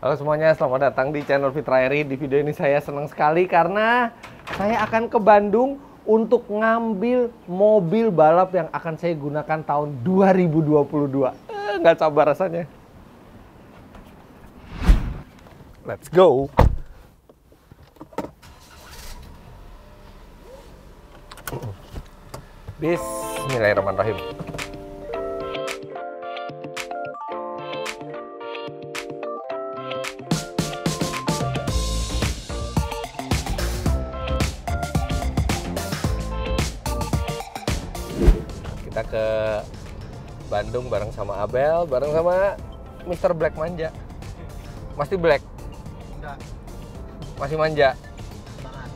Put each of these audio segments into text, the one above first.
Halo semuanya, selamat datang di channel Fitra Eri. Di video ini saya senang sekali karena saya akan ke Bandung untuk ngambil mobil balap yang akan saya gunakan tahun 2022. Nggak sabar rasanya. Let's go! Bismillahirrahmanirrahim. Kita ke Bandung bareng sama Abel, bareng sama Mr. Black Manja. Masih Black? Enggak. Masih manja? Banget.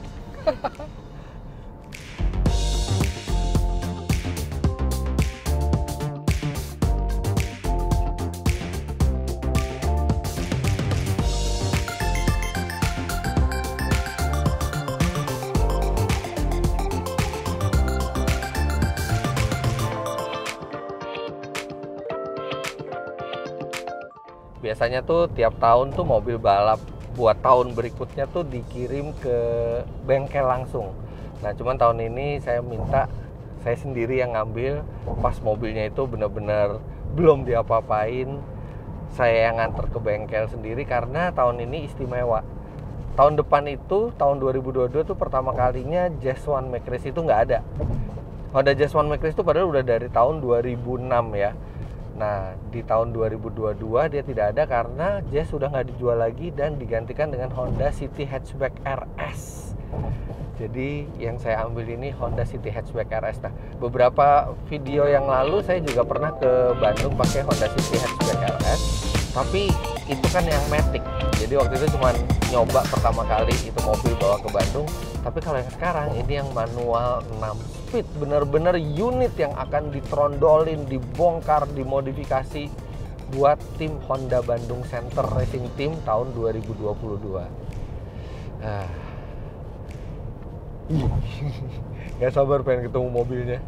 Biasanya tuh tiap tahun tuh mobil balap buat tahun berikutnya tuh dikirim ke bengkel langsung. Nah cuman tahun ini saya minta saya sendiri yang ngambil, pas mobilnya itu bener-bener belum diapa-apain, saya yang nganter ke bengkel sendiri karena tahun ini istimewa. Tahun depan itu, tahun 2022 tuh pertama kalinya Jazz One Make Race itu nggak ada. Honda Jazz One Make Race itu padahal udah dari tahun 2006 ya. Nah, di tahun 2022 dia tidak ada karena Jazz sudah nggak dijual lagi dan digantikan dengan Honda City Hatchback RS. Jadi yang saya ambil ini Honda City Hatchback RS. Nah, beberapa video yang lalu saya juga pernah ke Bandung pakai Honda City Hatchback RS, tapi itu kan yang Matic. Jadi waktu itu cuma nyoba pertama kali itu mobil bawa ke Bandung. Tapi kalau yang sekarang ini yang manual 6 speed, bener-bener unit yang akan ditrondolin, dibongkar, dimodifikasi buat tim Honda Bandung Center Racing Team tahun 2022. Gak sabar pengen ketemu mobilnya.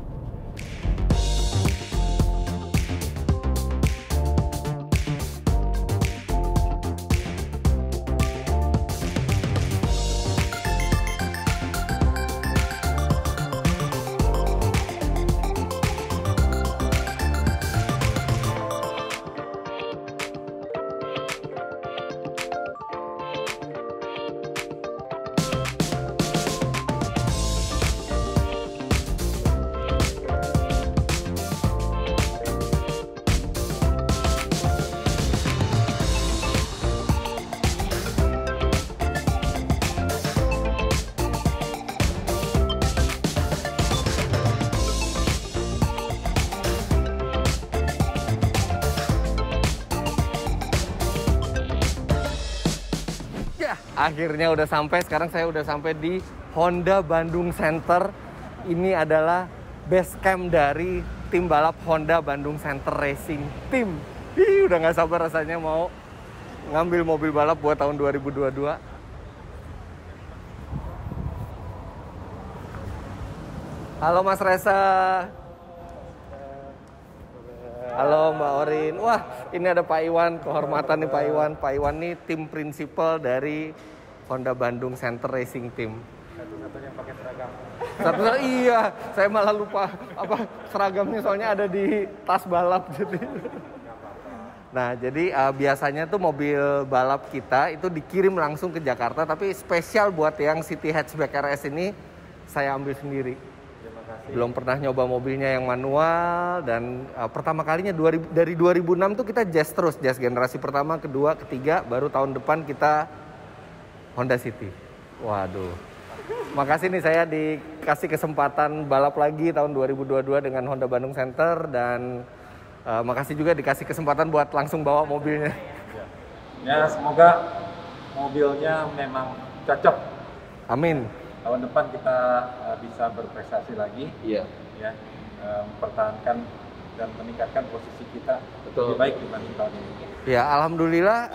Akhirnya udah sampai, sekarang saya udah sampai di Honda Bandung Center. Ini adalah base camp dari tim balap Honda Bandung Center Racing Team. Udah nggak sabar rasanya mau ngambil mobil balap buat tahun 2022. Halo Mas Reza. Halo Mbak Orin. Wah, ini ada Pak Iwan, kehormatan nih Pak Iwan. Pak Iwan nih tim prinsipal dari Honda Bandung Center Racing Team. Satu-satunya pakai seragam. Iya, saya malah lupa apa seragamnya soalnya ada di tas balap jadi. Nah, jadi biasanya tuh mobil balap kita itu dikirim langsung ke Jakarta, tapi spesial buat yang City Hatchback RS ini saya ambil sendiri. Belum pernah nyoba mobilnya yang manual dan pertama kalinya dari 2006 tuh kita Jazz terus, Jazz generasi pertama, kedua, ketiga, baru tahun depan kita Honda City. Waduh. Makasih nih saya dikasih kesempatan balap lagi tahun 2022 dengan Honda Bandung Center dan makasih juga dikasih kesempatan buat langsung bawa mobilnya. Ya, semoga mobilnya memang cocok. Amin. Tahun depan kita bisa berprestasi lagi. Iya. Ya, mempertahankan dan meningkatkan posisi kita Betul. lebih baik dibanding tahun ini. Ya, alhamdulillah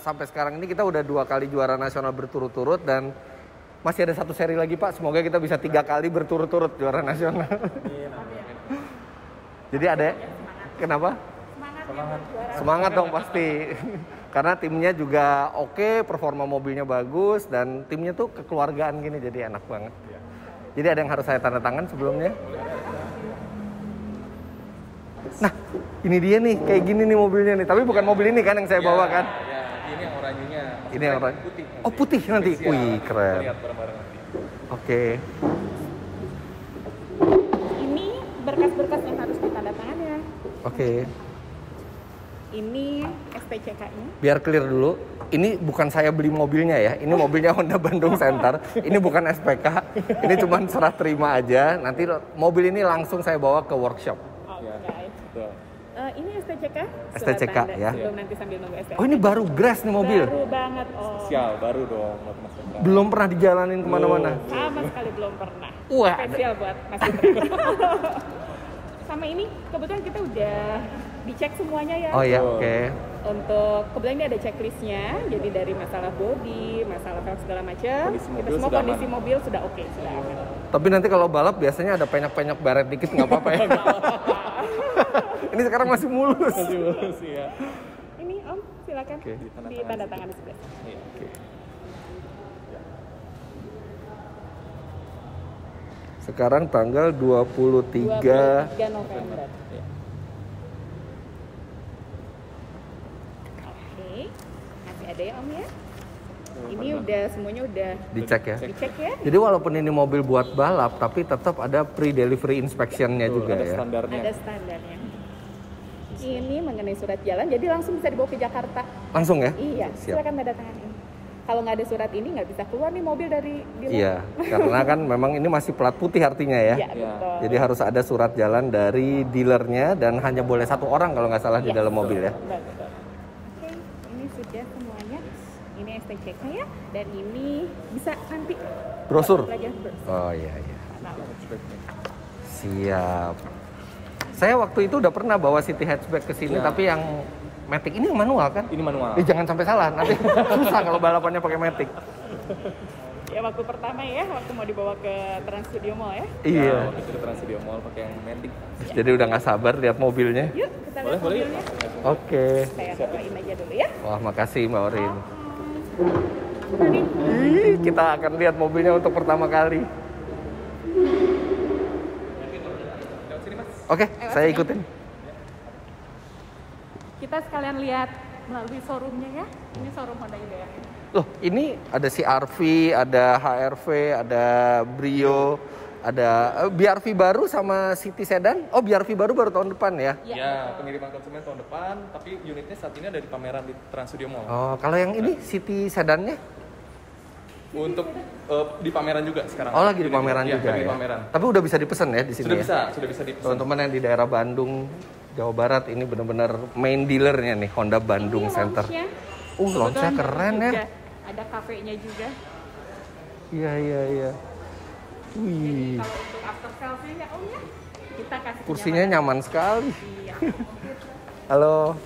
sampai sekarang ini kita udah 2 kali juara nasional berturut-turut dan masih ada 1 seri lagi Pak. Semoga kita bisa 3 kali berturut-turut juara nasional. Amin, amin. Jadi ada, kenapa? Semangat. Semangat dong pasti. Karena timnya juga oke, performa mobilnya bagus, dan timnya tuh kekeluargaan gini, jadi enak banget. Jadi ada yang harus saya tanda tangan sebelumnya. Nah, ini dia nih, kayak gini nih mobilnya nih. Tapi bukan mobil ini kan yang saya bawa kan? Ya, ini yang oranyenya. Ini yang oranye. Putih. Oh, putih nanti. Spesial. Wih, keren. Lihat bareng-bareng nanti. Oke. Ini berkas-berkas yang harus ditandatangani ya. Oke. Ini STCK-nya. Biar clear dulu, ini bukan saya beli mobilnya ya. Ini mobilnya Honda Bandung Center. Ini bukan SPK. Ini cuma serah terima aja. Nanti mobil ini langsung saya bawa ke workshop. Oke. Betul. Ini STCK. Surat STCK, tanda. ya. Sebelum nanti sambil nunggu STCK. Oh, ini baru grass nih mobil. Baru banget. Oh. Spesial baru dong buat Mas Hendra. Belum pernah dijalanin kemana-mana. Sama sekali belum pernah. Wah, Spesial buat Mas Indra. Sama ini kebetulan kita udah dicek semuanya ya. Oh ya, oke. Untuk kebetulan ini ada checklistnya, jadi dari masalah body, masalah velg segala macam, Kondisi mobil itu semua sudah kondisi aman. mobil sudah oke, sudah aman. Tapi nanti kalau balap biasanya ada penyok-penyok baret dikit nggak apa-apa ya. Ini sekarang masih mulus. Masih bagus ya. Ini Om, silakan Oke, di tanda tangan di sebelah. Iya. Oke. Sekarang tanggal 23. 23 November. Iya. Oke, masih ada ya Om ya? Ini udah semuanya udah Dicek ya. dicek ya. Jadi walaupun ini mobil buat balap, tapi tetap ada pre-delivery inspection-nya juga Ada ya. standarnya. Ada standarnya. Ini mengenai surat jalan, jadi langsung bisa dibawa ke Jakarta. Langsung ya? Iya, Siap. silakan tanda tangan ini. Kalau nggak ada surat ini nggak bisa keluar nih mobil dari dealer. Iya, karena kan memang ini masih plat putih artinya ya. Iya, Iya. betul. Jadi harus ada surat jalan dari dealernya dan hanya boleh satu orang kalau nggak salah di Iya, dalam mobil ya. Betul. Oke, ini sudah semuanya. Ini STCK ya, dan ini bisa nanti Brosur. pelajaran brosur. Oh iya iya. Nah, Siap. Saya waktu itu udah pernah bawa City Hatchback ke sini, Iya. tapi yang Matic ini yang manual kan? Ini manual. Jangan sampai salah, nanti susah kalau balapannya pakai Matic. Ya waktu pertama ya, waktu mau dibawa ke Trans Studio Mall ya. Iya. Nah, waktu itu di Trans Studio Mall pakai yang Matic. Jadi udah nggak sabar lihat mobilnya. Yuk, kita lihat Boleh, boleh. mobilnya. Oke. Saya bawain aja dulu ya. Wah, makasih Mbak Orin. Tadi Ih, kita akan lihat mobilnya untuk pertama kali. Lewat sini, Mas. Oke, saya ikutin. kita sekalian lihat melalui showroomnya ya. Ini showroom Honda Idea. Loh, ini ada CR-V, ada HR-V, ada Brio, ada BR-V baru sama City Sedan. Oh, BR-V baru tahun depan ya? Ya, pengiriman konsumen tahun depan, tapi unitnya saat ini ada di pameran di Trans Studio Mall. Oh, kalau yang ini City Sedannya? Untuk di pameran juga sekarang. Oh, lagi di pameran Iya, juga lagi di ya? pameran. Tapi udah bisa dipesan ya di sini ya? Sudah bisa dipesan. Teman-teman yang di daerah Bandung, Jawa Barat, ini benar-benar main dealernya nih, Honda Bandung Ini Center. launch-nya. Launch-nya Kebetulan keren ya? juga ada kafenya juga. Iya. Wih, Kalau untuk after sales-nya ya Om ya, kita kasih kursinya nyaman sekali. Iya. Halo.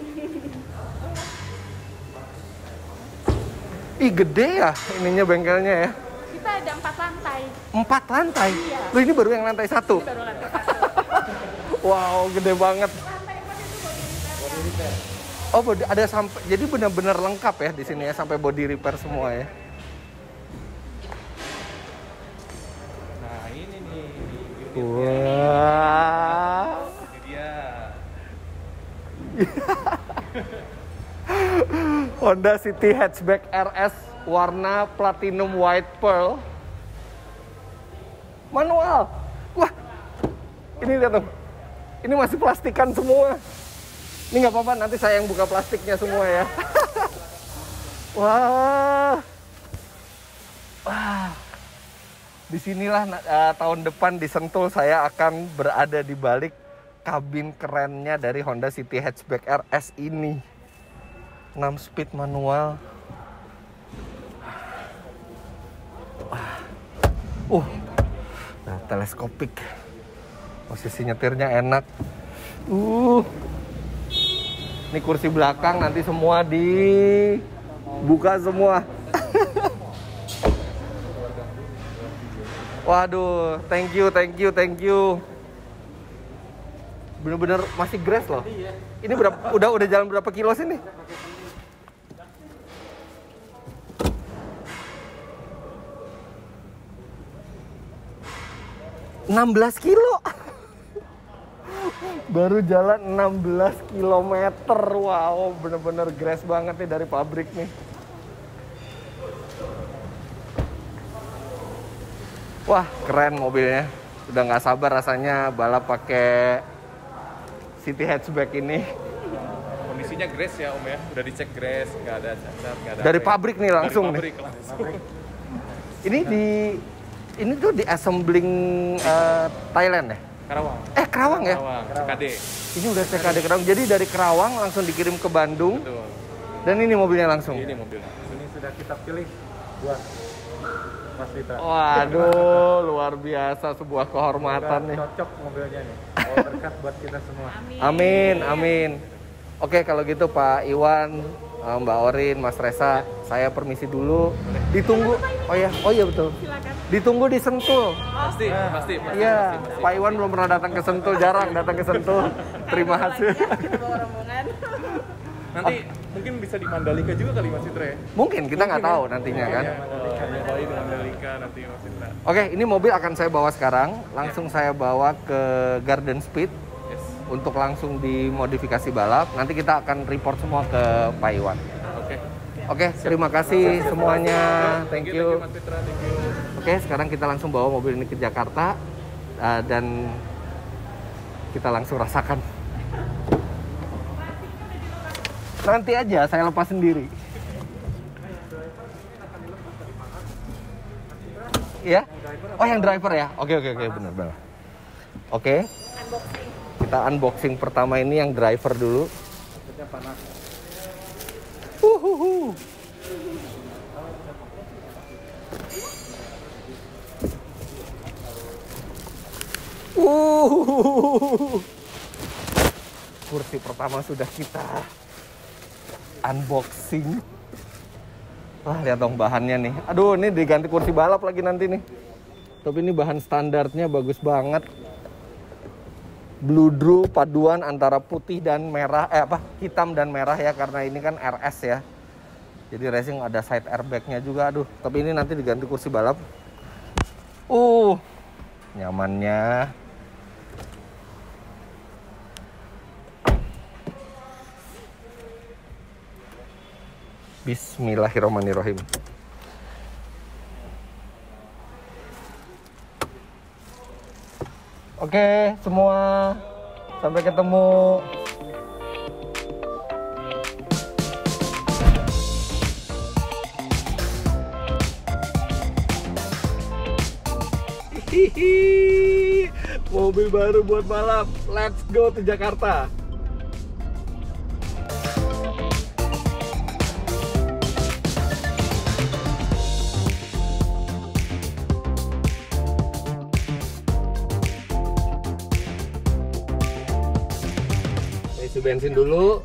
Ih, gede ya ininya bengkelnya ya. Kita ada 4 lantai. 4 lantai? Iya. Loh, ini baru yang lantai 1? Ini baru lantai 1. Wow, gede banget. Lantai 4 itu body repair. Oh, ada sampai, jadi benar-benar lengkap ya di sini ya, sampai body repair semua ya. Nah, ini nih. Wah. Ini dia. Honda City Hatchback RS warna Platinum White Pearl. Manual. Wah. Ini lihat tuh. Ini masih plastikan semua. Ini nggak apa-apa, nanti saya yang buka plastiknya semua ya. Wah. Wah. Disinilah tahun depan di Sentul saya akan berada di balik kabin kerennya dari Honda City Hatchback RS ini. 6 speed manual. Nah, teleskopik. Posisi nyetirnya enak. Ini kursi belakang nanti semua dibuka semua. Waduh, thank you. Bener-bener masih grass loh. Ini udah jalan berapa kilo sini? 16 kilo. Baru jalan 16 kilometer. Wow, bener-bener grass banget nih dari pabrik nih. Wah, keren mobilnya. Udah nggak sabar rasanya balap pakai city hatchback ini. Kondisinya grass ya Om ya, udah dicek grass, nggak ada cacat, nggak ada. Dari pabrik nih langsung Dari pabrik nih. langsung. Ini tuh di assembling Thailand ya? Karawang. Kerawang ya? Karawang, CKD. Ini udah CKD Kerawang. Jadi dari Kerawang langsung dikirim ke Bandung. Betul. Dan ini mobilnya langsung. Ini mobilnya. Ini sudah kita pilih buat Mas Fitra. Waduh, luar biasa, sebuah kehormatan nih. Cocok mobilnya nih. Bawa berkat buat kita semua. Amin, amin. Oke, kalau gitu Pak Iwan, Mbak Orin, Mas Resa, saya permisi dulu. Ditunggu. Oh iya betul. Silakan. Ditunggu di Sentul. Pasti. Iya, Pak Iwan belum pernah datang ke Sentul, jarang datang ke Sentul. Terima kasih. Kita bawa rombongan. Nanti mungkin bisa di Mandalika juga kali Mas Fitra ya. Mungkin kita nggak tahu nantinya kan. Nyobain di Mandalika nanti Mas Fitra. Oke, ini mobil akan saya bawa sekarang. Langsung saya bawa ke Garden Speed Yes. untuk langsung dimodifikasi balap. Nanti kita akan report semua ke Pak Iwan. Oke. Oke, terima kasih semuanya. Thank you. Mas Fitra, thank you. Oke, sekarang kita langsung bawa mobil ini ke Jakarta dan kita langsung rasakan. Nanti aja saya lepas sendiri. Ya? Oh, yang driver ya? Oke, benar. Oke. Kita unboxing pertama ini yang driver dulu. Kursi pertama sudah kita unboxing. Wah, lihat dong bahannya nih. Aduh, ini diganti kursi balap lagi nanti nih. Tapi ini bahan standarnya bagus banget. Bludru paduan antara putih dan merah, hitam dan merah ya, karena ini kan RS ya. Jadi racing ada side airbagnya juga. Aduh, tapi ini nanti diganti kursi balap. Nyamannya. Bismillahirrahmanirrahim. Oke, semua. Sampai ketemu. Hihihi. Mobil baru buat balap. Let's go to Jakarta. Isi bensin dulu,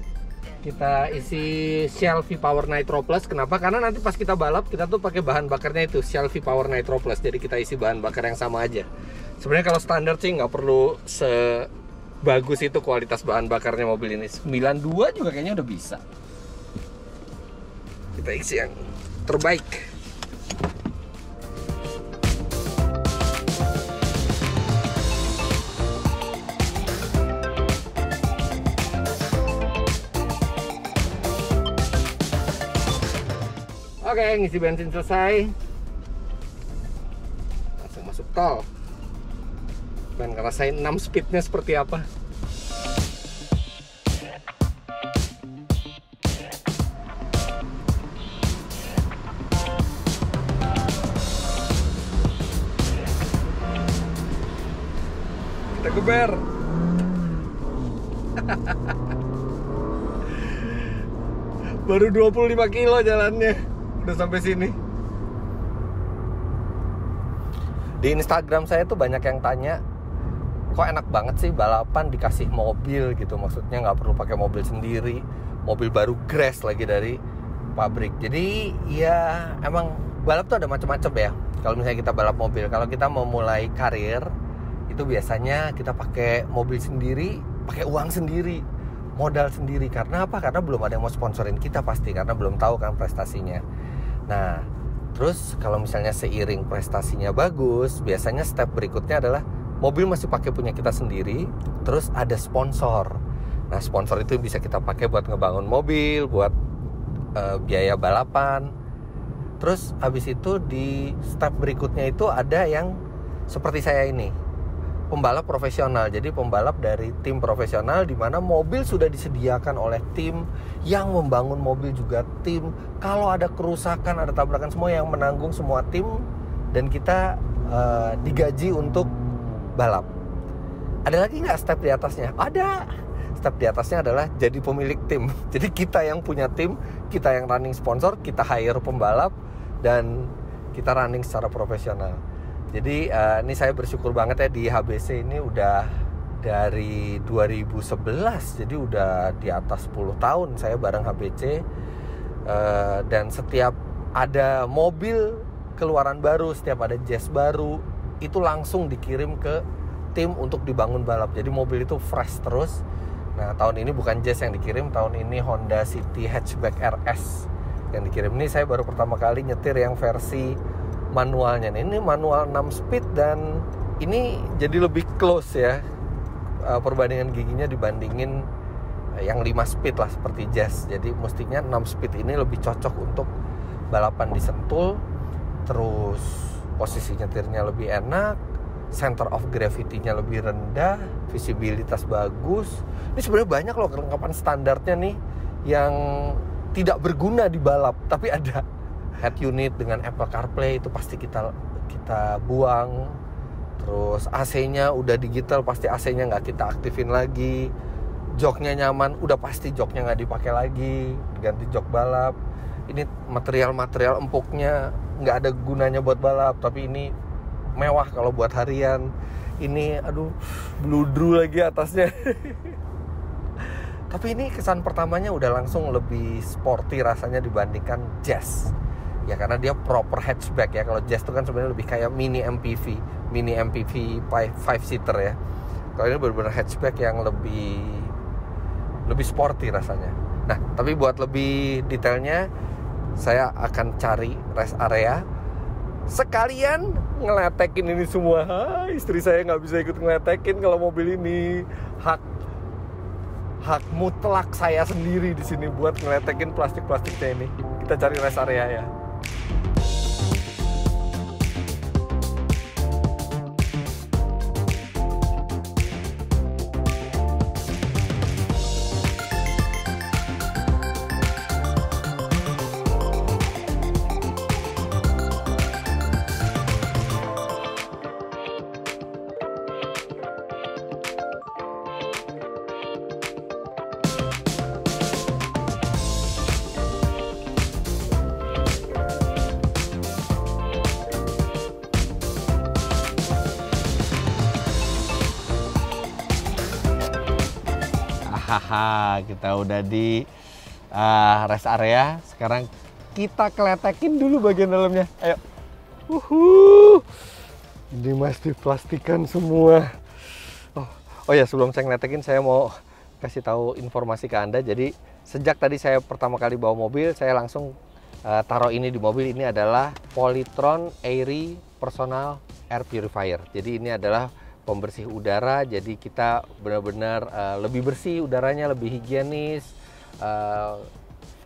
kita isi Shell V-Power Nitro Plus. Kenapa? Karena nanti pas kita balap kita tuh pakai bahan bakarnya itu Shell V-Power Nitro Plus. Jadi kita isi bahan bakar yang sama aja. Sebenarnya kalau standar sih nggak perlu sebagus itu kualitas bahan bakarnya mobil ini. 92 juga kayaknya udah bisa. Kita isi yang terbaik. Oke, ngisi bensin selesai. Langsung masuk tol. Dan ngerasain 6 speednya seperti apa. Kita geber. Baru 25 kilo jalannya. Udah sampai sini. Di Instagram saya tuh banyak yang tanya, kok enak banget sih balapan dikasih mobil gitu. Maksudnya nggak perlu pakai mobil sendiri, mobil baru grass lagi dari pabrik. Jadi ya emang balap tuh ada macam-macam ya. Kalau misalnya kita balap mobil, kalau kita mau mulai karir itu biasanya kita pakai mobil sendiri, pakai uang sendiri, modal sendiri. Karena apa? Karena belum ada yang mau sponsorin kita pasti, karena belum tahu kan prestasinya. Nah, terus kalau misalnya seiring prestasinya bagus, biasanya step berikutnya adalah mobil masih pakai punya kita sendiri, terus ada sponsor. Nah, sponsor itu bisa kita pakai buat ngebangun mobil, buat biaya balapan. Terus habis itu di step berikutnya itu ada yang seperti saya ini, pembalap profesional. Jadi pembalap dari tim profesional di mana mobil sudah disediakan oleh tim, yang membangun mobil juga tim. Kalau ada kerusakan, ada tabrakan, semua yang menanggung semua tim, dan kita digaji untuk balap. Ada lagi nggak step di atasnya? Ada. Step di atasnya adalah jadi pemilik tim. Jadi kita yang punya tim, kita yang running sponsor, kita hire pembalap, dan kita running secara profesional. Jadi ini saya bersyukur banget ya, di HBC ini udah dari 2011, jadi udah di atas 10 tahun saya bareng HBC. Dan setiap ada mobil keluaran baru, setiap ada Jazz baru, itu langsung dikirim ke tim untuk dibangun balap. Jadi mobil itu fresh terus. Nah, tahun ini bukan Jazz yang dikirim, tahun ini Honda City Hatchback RS yang dikirim. Ini saya baru pertama kali nyetir yang versi manualnya. Ini manual 6 speed, dan ini jadi lebih close ya, perbandingan giginya dibandingin yang 5 speed lah seperti Jazz. Jadi mestinya 6 speed ini lebih cocok untuk balapan di Sentul. Terus posisi nyetirnya lebih enak, center of gravity-nya lebih rendah, visibilitas bagus. Ini sebenarnya banyak loh kelengkapan standarnya nih yang tidak berguna di balap, tapi ada. Head unit dengan Apple CarPlay itu pasti kita buang. Terus AC-nya udah digital, pasti AC-nya nggak kita aktifin lagi. Joknya nyaman, udah pasti joknya nggak dipakai lagi, diganti jok balap. Ini material empuknya nggak ada gunanya buat balap, tapi ini mewah kalau buat harian. Ini aduh, bludru lagi atasnya. Tapi ini kesan pertamanya udah langsung lebih sporty rasanya dibandingkan Jazz. Ya karena dia proper hatchback ya. Kalau Jazz itu kan sebenarnya lebih kayak mini MPV 5 seater ya. Kalau ini benar-benar hatchback yang lebih sporty rasanya. Nah, tapi buat lebih detailnya saya akan cari rest area, sekalian ngeletekin ini semua. Istri saya nggak bisa ikut ngeletekin kalau mobil ini. Hak mutlak saya sendiri di sini buat ngeletekin plastik-plastiknya ini. Kita cari rest area ya. Haha, kita udah di rest area. Sekarang kita keletekin dulu bagian dalamnya. Ayo. Ini masih plastikan semua. Oh ya, sebelum saya ngeletekin, saya mau kasih tahu informasi ke Anda. Jadi sejak tadi saya pertama kali bawa mobil, saya langsung taruh ini di mobil. Ini adalah Polytron Airy Personal Air Purifier. Jadi ini adalah pembersih udara, jadi kita benar-benar lebih bersih udaranya, lebih higienis.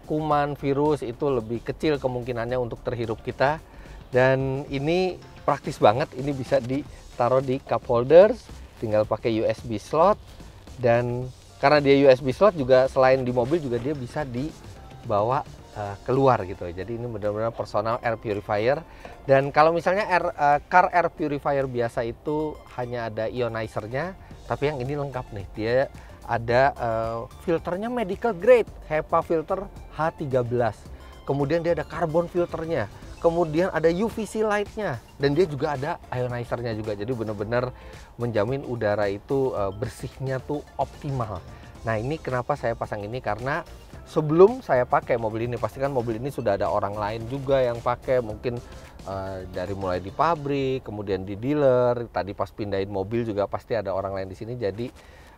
Kuman, virus itu lebih kecil kemungkinannya untuk terhirup kita. Dan ini praktis banget, ini bisa ditaruh di cup holders, tinggal pakai USB slot. Dan karena dia USB slot juga, selain di mobil juga dia bisa dibawa keluar gitu. Jadi ini benar-benar personal air purifier. Dan kalau misalnya car air purifier biasa itu hanya ada ionizer-nya, tapi yang ini lengkap nih. Dia ada filternya medical grade, HEPA filter H13. Kemudian dia ada carbon filternya. Kemudian ada UVC light-nya, dan dia juga ada ionizer-nya juga. Jadi benar-benar menjamin udara itu bersihnya tuh optimal. Nah, ini kenapa saya pasang ini, karena sebelum saya pakai mobil ini, pastikan mobil ini sudah ada orang lain juga yang pakai, mungkin dari mulai di pabrik, kemudian di dealer, tadi pas pindahin mobil juga pasti ada orang lain di sini. Jadi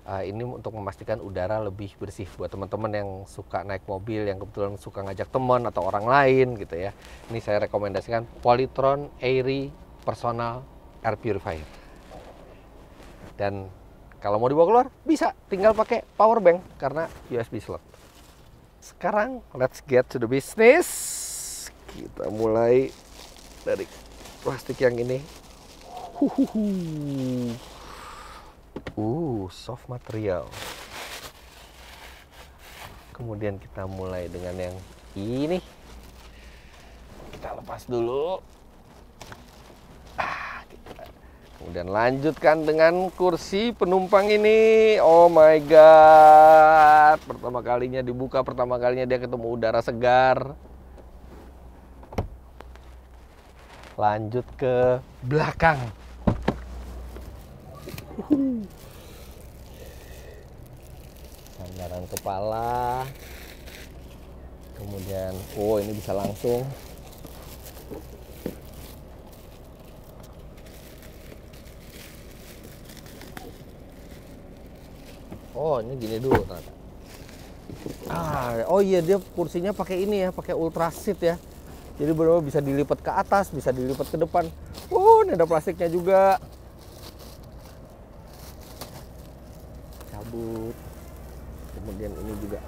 ini untuk memastikan udara lebih bersih buat teman-teman yang suka naik mobil, yang kebetulan suka ngajak teman atau orang lain gitu ya. Ini saya rekomendasikan Polytron Airy Personal Air Purifier. Dan kalau mau dibawa keluar bisa, tinggal pakai power bank karena USB slot. Sekarang let's get to the business. Kita mulai dari plastik yang ini. Soft material. Kemudian kita mulai dengan yang ini. Kita lepas dulu. Kemudian lanjutkan dengan kursi penumpang ini. Oh my god. Pertama kalinya dibuka, pertama kalinya dia ketemu udara segar. Lanjut ke belakang. Sandaran kepala. Kemudian, oh ini bisa langsung. Oh ini gini dulu ternyata. Oh iya, dia kursinya pakai ini ya, pakai ultra seat ya. Jadi benar-benar bisa dilipat ke atas, bisa dilipat ke depan. Ini ada plastiknya juga. Cabut. Kemudian ini juga.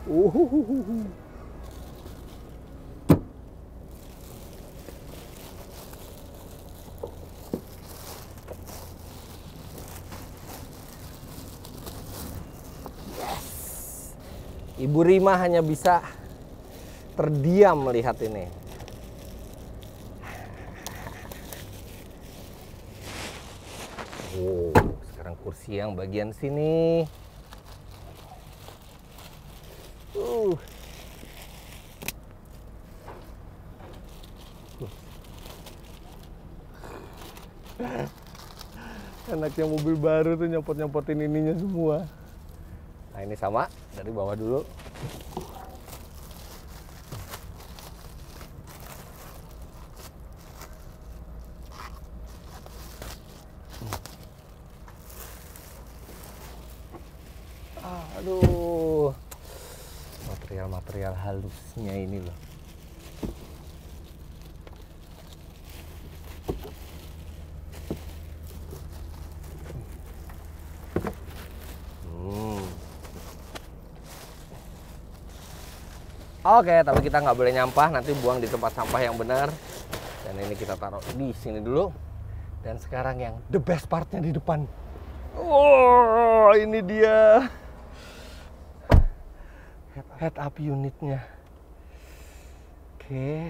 Ibu Rima hanya bisa terdiam melihat ini. Sekarang kursi yang bagian sini. Enaknya mobil baru tuh nyopot-nyopotin ininya semua. Nah ini sama, dari bawah dulu. Aduh, material-material halusnya ini loh. Oke, tapi kita nggak boleh nyampah, nanti buang di tempat sampah yang benar. Dan ini kita taruh di sini dulu. Dan sekarang yang the best partnya di depan. Ini dia head up unitnya. Oke,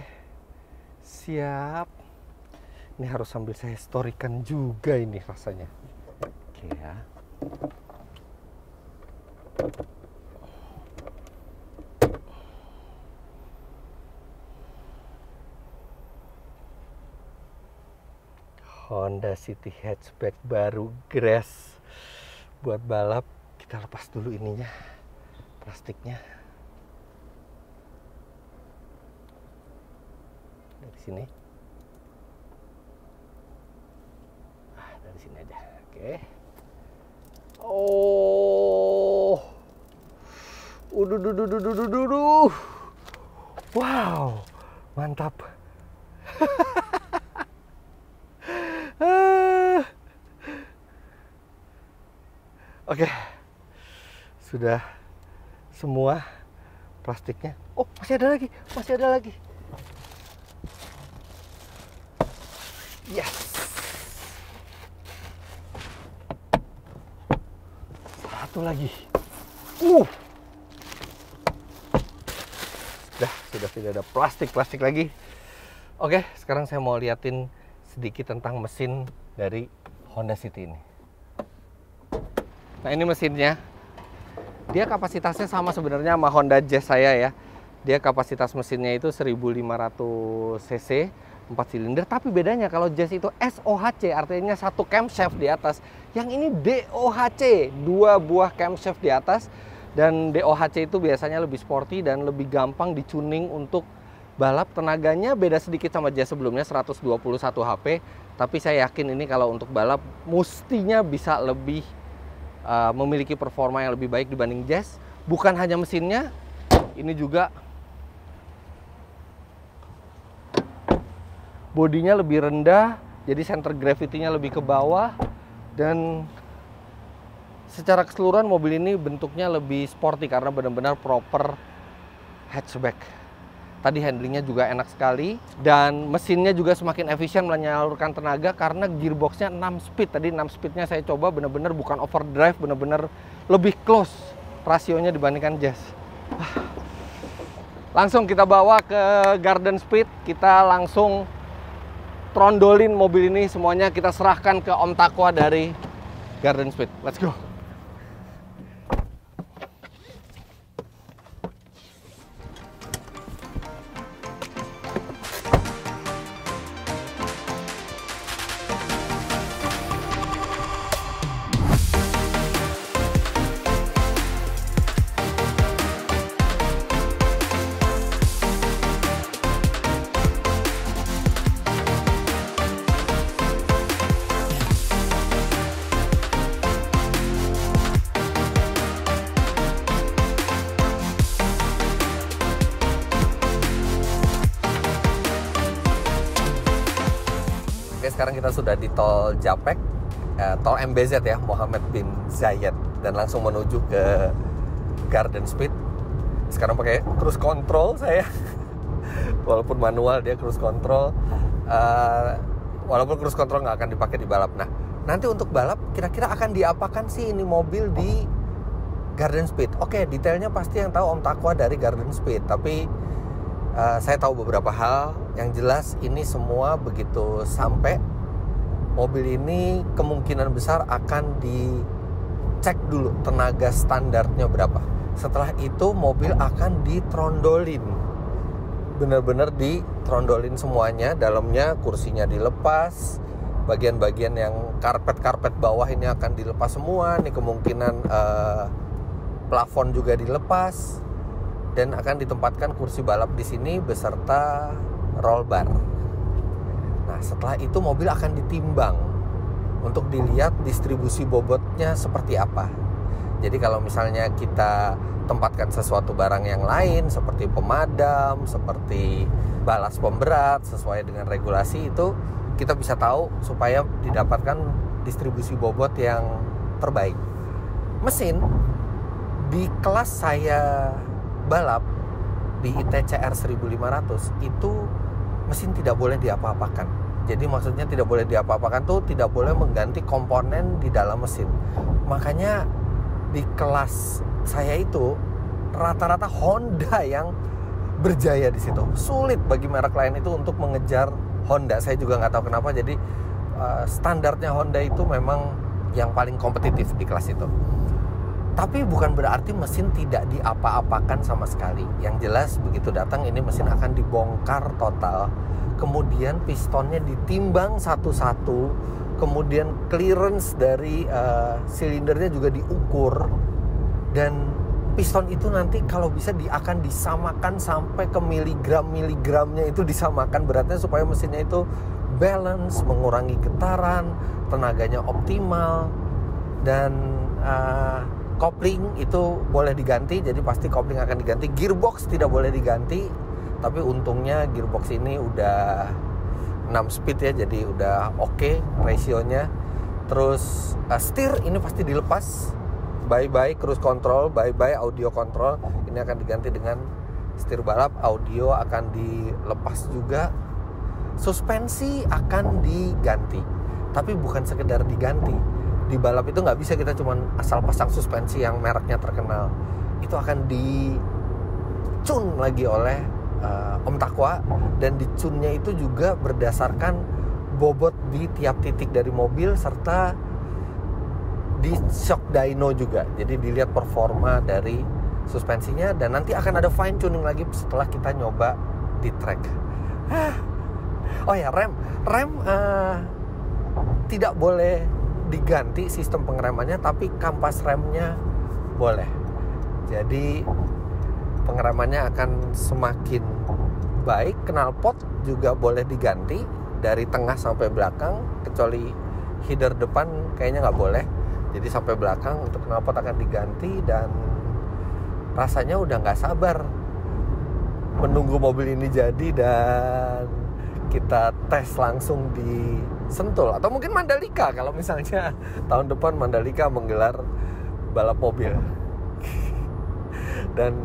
siap. Ini harus sambil saya storykan juga ini rasanya. Oke ya. Honda City hatchback baru Grass buat balap. Kita lepas dulu ininya, plastiknya dari sini. Dari sini aja. Oke. Wow, mantap. Oke, sudah semua plastiknya. Oh, masih ada lagi, masih ada lagi. Yes. Satu lagi. Sudah tidak ada plastik lagi. Oke, sekarang saya mau liatin sedikit tentang mesin dari Honda City ini. Nah ini mesinnya, dia kapasitasnya sama sebenarnya sama Honda Jazz saya ya. Dia kapasitas mesinnya itu 1500 cc, 4 silinder. Tapi bedanya kalau Jazz itu SOHC, artinya satu camshaft di atas. Yang ini DOHC, 2 buah camshaft di atas. Dan DOHC itu biasanya lebih sporty dan lebih gampang dicuning untuk balap. Tenaganya beda sedikit sama Jazz sebelumnya, 121 HP. Tapi saya yakin ini kalau untuk balap mestinya bisa lebih memiliki performa yang lebih baik dibanding Jazz. Bukan hanya mesinnya, ini juga bodinya lebih rendah, jadi center gravity-nya lebih ke bawah, dan secara keseluruhan mobil ini bentuknya lebih sporty karena benar-benar proper hatchback. Tadi handlingnya juga enak sekali dan mesinnya juga semakin efisien menyalurkan tenaga karena gearboxnya 6 speed. Tadi 6 speednya saya coba benar-benar bukan overdrive, benar-benar lebih close rasionya dibandingkan Jazz. Langsung kita bawa ke Garden Speed, kita langsung trondolin mobil ini, semuanya kita serahkan ke Om Takwa dari Garden Speed. Let's go. Oke, sekarang kita sudah di tol Japek, tol MBZ ya, Mohammed bin Zayed, dan langsung menuju ke Garden Speed. Sekarang pakai cruise control saya, walaupun manual dia cruise control, walaupun cruise control nggak akan dipakai di balap. Nah, nanti untuk balap kira-kira akan diapakan sih ini mobil di Garden Speed? Oke, detailnya pasti yang tahu Om Takwa dari Garden Speed, tapi saya tahu beberapa hal. Yang jelas ini semua begitu sampai mobil ini kemungkinan besar akan dicek dulu tenaga standarnya berapa. Setelah itu mobil akan ditrondolin, benar-benar ditrondolin semuanya. Dalamnya kursinya dilepas, bagian-bagian yang karpet bawah ini akan dilepas semua. Ini kemungkinan plafon juga dilepas. Dan akan ditempatkan kursi balap di sini beserta roll bar. Nah, setelah itu mobil akan ditimbang untuk dilihat distribusi bobotnya seperti apa. Jadi kalau misalnya kita tempatkan sesuatu barang yang lain seperti pemadam, seperti balas pemberat sesuai dengan regulasi, itu kita bisa tahu supaya didapatkan distribusi bobot yang terbaik. Mesin di kelas saya balap di ITCR 1500 itu mesin tidak boleh diapa-apakan. Jadi maksudnya tidak boleh diapa-apakan tuh tidak boleh mengganti komponen di dalam mesin. Makanya di kelas saya itu rata-rata Honda yang berjaya di situ. Sulit bagi merek lain itu untuk mengejar Honda. Saya juga nggak tahu kenapa. Jadi standarnya Honda itu memang yang paling kompetitif di kelas itu. Tapi bukan berarti mesin tidak diapa-apakan sama sekali. Yang jelas begitu datang ini mesin akan dibongkar total. Kemudian pistonnya ditimbang satu-satu. Kemudian clearance dari silindernya juga diukur. Dan piston itu nanti kalau bisa akan disamakan sampai ke miligram-miligramnya itu disamakan beratnya supaya mesinnya itu balance, mengurangi getaran, tenaganya optimal. Dan kopling itu boleh diganti, jadi pasti kopling akan diganti. Gearbox tidak boleh diganti, tapi untungnya gearbox ini udah 6 speed ya, jadi udah oke rasionya. Terus setir ini pasti dilepas, bye-bye cruise control, bye-bye audio control. Ini akan diganti dengan setir balap, audio akan dilepas juga. Suspensi akan diganti, tapi bukan sekedar diganti. Di balap itu nggak bisa kita cuma asal pasang suspensi yang mereknya terkenal. Itu akan dicun lagi oleh Om Takwa, dan dicunnya itu juga berdasarkan bobot di tiap titik dari mobil serta di shock dyno juga. Jadi dilihat performa dari suspensinya, dan nanti akan ada fine tuning lagi setelah kita nyoba di track. Oh ya, rem tidak boleh diganti sistem pengeremannya, tapi kampas remnya boleh. Jadi pengeremannya akan semakin baik. Knalpot juga boleh diganti dari tengah sampai belakang, kecuali header depan kayaknya nggak boleh. Jadi sampai belakang untuk knalpot akan diganti, dan rasanya udah nggak sabar menunggu mobil ini jadi dan kita tes langsung di Sentul atau mungkin Mandalika kalau misalnya tahun depan Mandalika menggelar balap mobil. Dan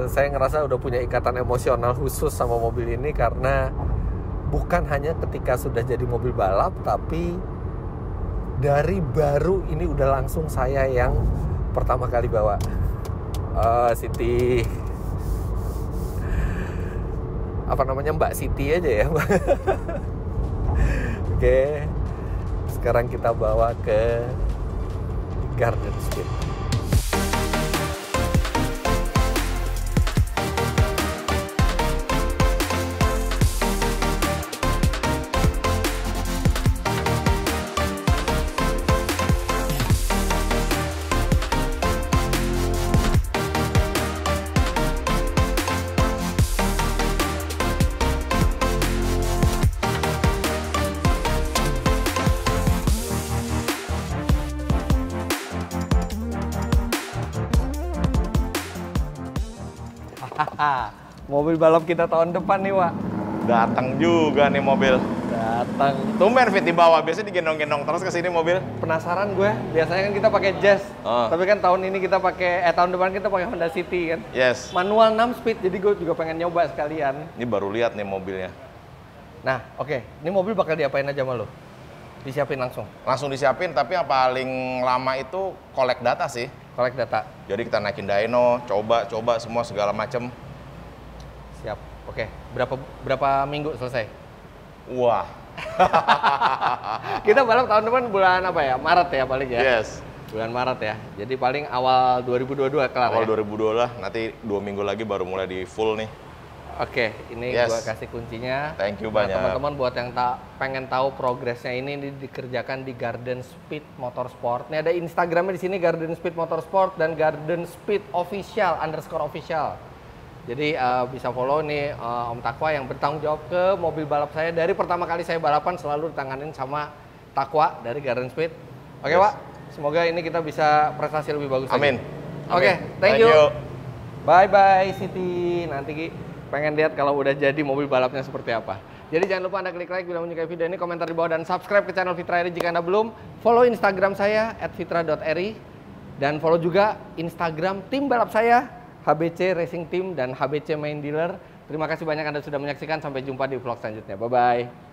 saya ngerasa udah punya ikatan emosional khusus sama mobil ini karena bukan hanya ketika sudah jadi mobil balap, tapi dari baru ini udah langsung saya yang pertama kali bawa. Siti, apa namanya, Mbak Siti aja ya. Oke, sekarang kita bawa ke Garden Speed. Mobil balap kita tahun depan nih, Wak. Datang juga nih mobil. Datang. Tumben Fit di bawah, biasanya digendong-gendong terus ke sini mobil. Penasaran gue, biasanya kan kita pakai Jazz. Tapi kan tahun ini kita pakai, tahun depan kita pakai Honda City kan. Yes. Manual 6 speed, jadi gue juga pengen nyoba sekalian. Ini baru lihat nih mobilnya. Nah, oke. Ini mobil bakal diapain aja sama lo? Disiapin langsung? Langsung disiapin, tapi yang paling lama itu collect data sih. Collect data? Jadi kita naikin dyno, coba semua segala macem. Siap. Oke. Berapa minggu selesai? Wah. Kita balap tahun depan bulan apa ya? Maret ya paling ya? Yes. Bulan Maret ya. Jadi paling awal 2022 kelar Awal ya? 2022 lah, nanti 2 minggu lagi baru mulai di full nih. Oke, ini Yes. gua kasih kuncinya. Thank you Nah, banyak. teman-teman buat yang pengen tahu progresnya ini dikerjakan di Garden Speed Motorsport. Ini ada Instagramnya di sini, Garden Speed Motorsport dan Garden Speed Official _official. Jadi bisa follow nih Om Takwa yang bertanggung jawab ke mobil balap saya. Dari pertama kali saya balapan selalu ditanganin sama Takwa dari Garden Speed. Oke, Yes. Pak. Semoga ini kita bisa prestasi lebih bagus Amin. lagi. Oke, thank you. Bye-bye Siti. Nanti pengen lihat kalau udah jadi mobil balapnya seperti apa. Jadi jangan lupa Anda klik like bila menyukai video ini, komentar di bawah, dan subscribe ke channel Fitra Eri jika Anda belum. Follow Instagram saya @fitra.eri dan follow juga Instagram tim balap saya, HBC Racing Team dan HBC Main Dealer. Terima kasih banyak Anda sudah menyaksikan. Sampai jumpa di vlog selanjutnya. Bye-bye.